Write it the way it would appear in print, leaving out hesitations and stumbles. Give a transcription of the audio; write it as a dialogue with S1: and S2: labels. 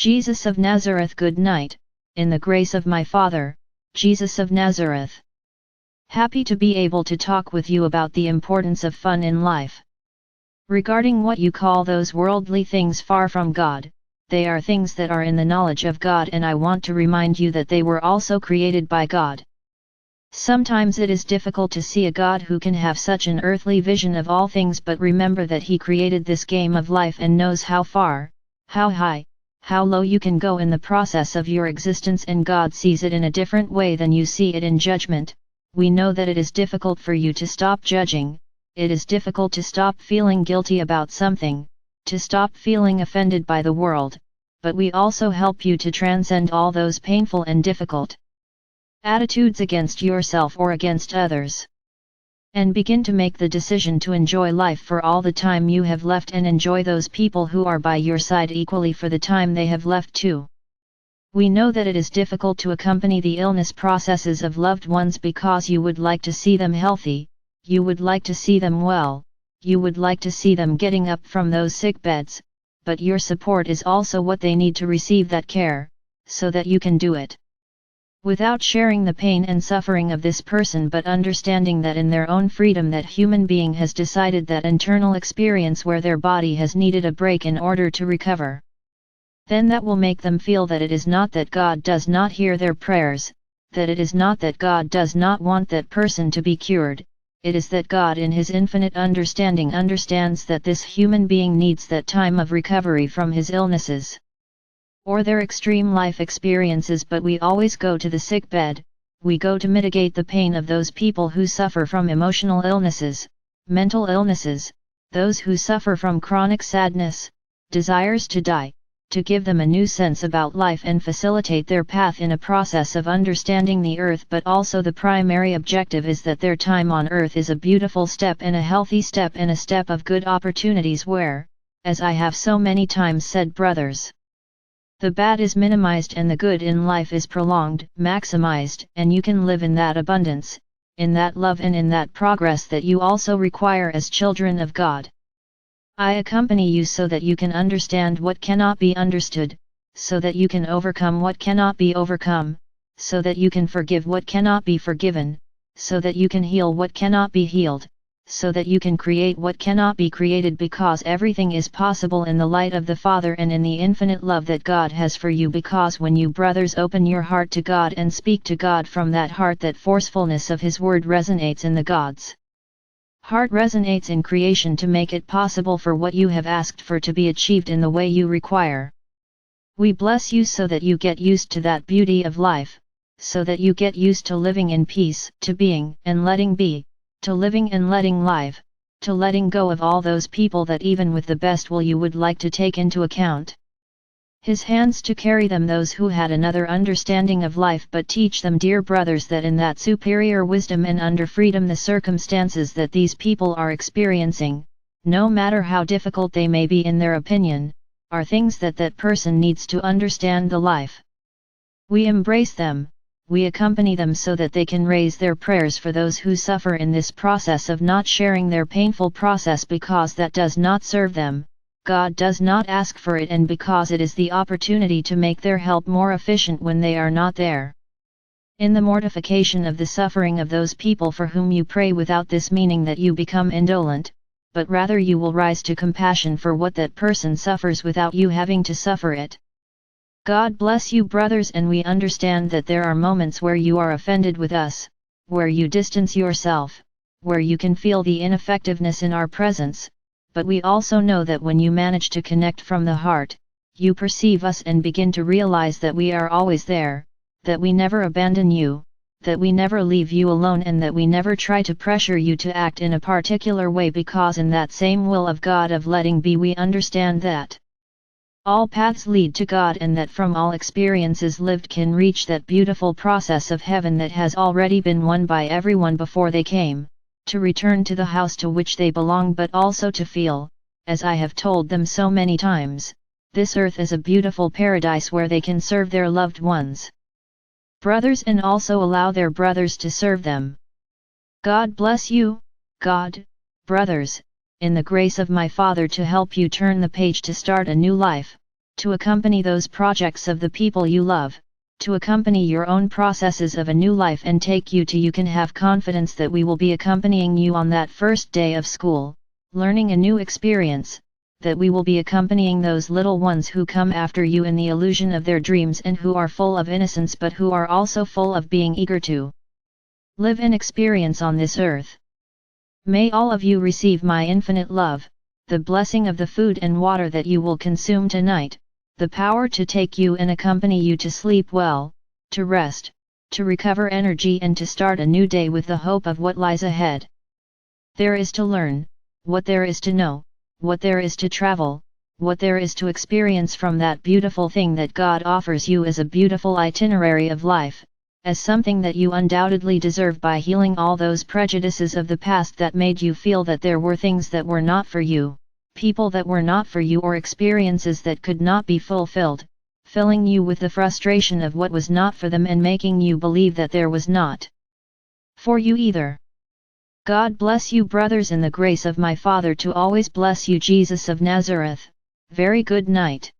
S1: Jesus of Nazareth, good night, in the grace of my Father, Jesus of Nazareth. Happy to be able to talk with you about the importance of fun in life. Regarding what you call those worldly things far from God, they are things that are in the knowledge of God, and I want to remind you that they were also created by God. Sometimes it is difficult to see a God who can have such an earthly vision of all things, but remember that He created this game of life and knows how far, how high, how low you can go in the process of your existence, and God sees it in a different way than you see it in judgment. We know that it is difficult for you to stop judging, it is difficult to stop feeling guilty about something, to stop feeling offended by the world, but we also help you to transcend all those painful and difficult attitudes against yourself or against others, and begin to make the decision to enjoy life for all the time you have left, and enjoy those people who are by your side equally for the time they have left too. We know that it is difficult to accompany the illness processes of loved ones because you would like to see them healthy, you would like to see them well, you would like to see them getting up from those sick beds, but your support is also what they need to receive that care, so that you can do it without sharing the pain and suffering of this person, but understanding that in their own freedom that human being has decided that internal experience where their body has needed a break in order to recover. Then that will make them feel that it is not that God does not hear their prayers, that it is not that God does not want that person to be cured, it is that God in His infinite understanding understands that this human being needs that time of recovery from his illnesses or their extreme life experiences. But we always go to the sick bed, we go to mitigate the pain of those people who suffer from emotional illnesses, mental illnesses, those who suffer from chronic sadness, desires to die, to give them a new sense about life and facilitate their path in a process of understanding the earth. But also the primary objective is that their time on earth is a beautiful step and a healthy step and a step of good opportunities where, as I have so many times said, brothers, the bad is minimized and the good in life is prolonged, maximized, and you can live in that abundance, in that love, and in that progress that you also require as children of God. I accompany you so that you can understand what cannot be understood, so that you can overcome what cannot be overcome, so that you can forgive what cannot be forgiven, so that you can heal what cannot be healed, so that you can create what cannot be created, because everything is possible in the light of the Father and in the infinite love that God has for you. Because when you brothers open your heart to God and speak to God from that heart, that forcefulness of His word resonates in the God's heart, resonates in creation to make it possible for what you have asked for to be achieved in the way you require. We bless you so that you get used to that beauty of life, so that you get used to living in peace, to being and letting be, to living and letting live, to letting go of all those people that even with the best will you would like to take into account His hands to carry them, those who had another understanding of life. But teach them, dear brothers, that in that superior wisdom and under freedom the circumstances that these people are experiencing, no matter how difficult they may be in their opinion, are things that that person needs to understand the life. We embrace them, we accompany them so that they can raise their prayers for those who suffer in this process of not sharing their painful process, because that does not serve them. God does not ask for it, and because it is the opportunity to make their help more efficient when they are not there. In the mortification of the suffering of those people for whom you pray, without this meaning that you become indolent, but rather you will rise to compassion for what that person suffers without you having to suffer it. God bless you, brothers, and we understand that there are moments where you are offended with us, where you distance yourself, where you can feel the ineffectiveness in our presence, but we also know that when you manage to connect from the heart, you perceive us and begin to realize that we are always there, that we never abandon you, that we never leave you alone, and that we never try to pressure you to act in a particular way, because in that same will of God of letting be we understand that all paths lead to God, and that from all experiences lived can reach that beautiful process of heaven that has already been won by everyone before they came to return to the house to which they belong, but also to feel, as I have told them so many times, this earth is a beautiful paradise where they can serve their loved ones, brothers, and also allow their brothers to serve them. God bless you, God, brothers, in the grace of my Father, to help you turn the page to start a new life, to accompany those projects of the people you love, to accompany your own processes of a new life and take you to. You can have confidence that we will be accompanying you on that first day of school, learning a new experience, that we will be accompanying those little ones who come after you in the illusion of their dreams and who are full of innocence but who are also full of being eager to live an experience on this earth. May all of you receive my infinite love, the blessing of the food and water that you will consume tonight, the power to take you and accompany you to sleep well, to rest, to recover energy and to start a new day with the hope of what lies ahead. There is to learn, what there is to know, what there is to travel, what there is to experience from that beautiful thing that God offers you as a beautiful itinerary of life, as something that you undoubtedly deserve by healing all those prejudices of the past that made you feel that there were things that were not for you, people that were not for you or experiences that could not be fulfilled, filling you with the frustration of what was not for them and making you believe that there was not for you either. God bless you, brothers, in the grace of my Father to always bless you. Jesus of Nazareth. Very good night.